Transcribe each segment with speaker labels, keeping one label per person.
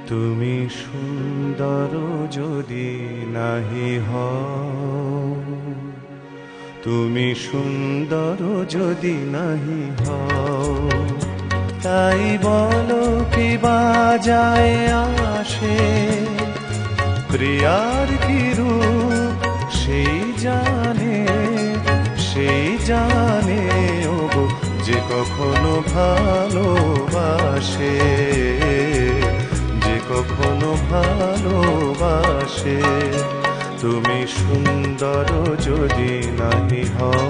Speaker 1: তুমি সুন্দর যদি নাহি হও, তুমি সুন্দর যদি নাহি হও, তাই বলো কি বাজায় আসে, প্রিয়ার কি রূপ সেই জানে, সেই জানে ওগো যে কখনো ভালোবাসে, যে কখনো ভালোবাসে। তুমি সুন্দর যদি নাহি হও,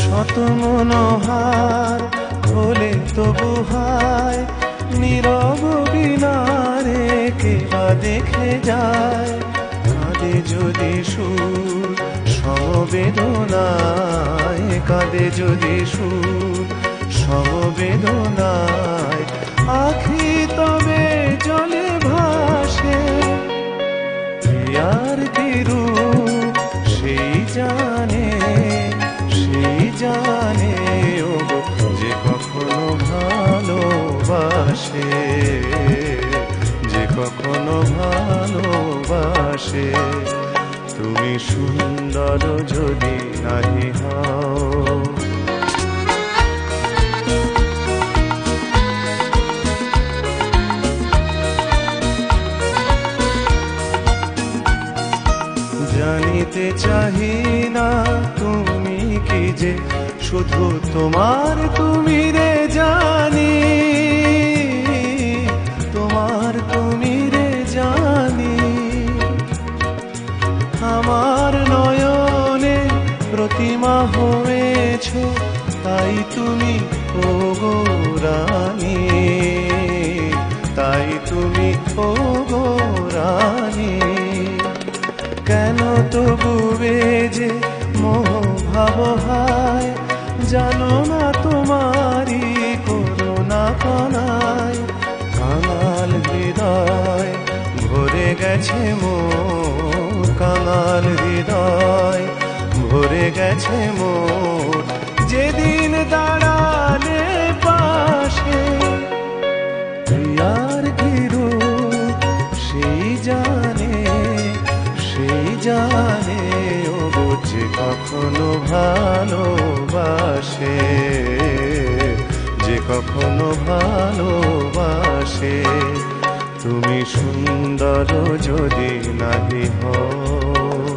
Speaker 1: শত মনোহার হলে তবু হায়, নীরব বিনারে কে বা দেখে যায়, কাঁদে যদি সুর সমবেদনায়, কাঁদে যদি সুর সমবেদনায়, আখি তবে জলে ভাসে, প্রিয়ার কি রূপ সেই জানে, সেই জানে ওগো যে কখনো ভালোবাসে, যে কখনো ভালোবাসে। তুমি সুন্দর যদি নাহি হও, জানিতে চাহি না তুমি কি যে শুধু তোমার তুমি রে জানি, তোমার তুমি রে জানি, আমার নয়নে প্রতিমা হয়েছ, তাই তুমি ওগো রানী, তাই তুমি ওগো রানী। কেন তবু যে মোহ ভাব হায়, জানো না তোমারি করুণা কণায়, কাঙাল হৃদয় ভরে গেছে মোর, কাঙাল হৃদয় ভরে গেছে মোর, যেদিন দাঁড়ালে পাশে, প্রিয়ার কি রূপ সেই জানে, সেই জানে ওগো যে কখনো ভালোবাসে, যে কখনো ভালোবাসে। তুমি সুন্দর যদি নাহি হও।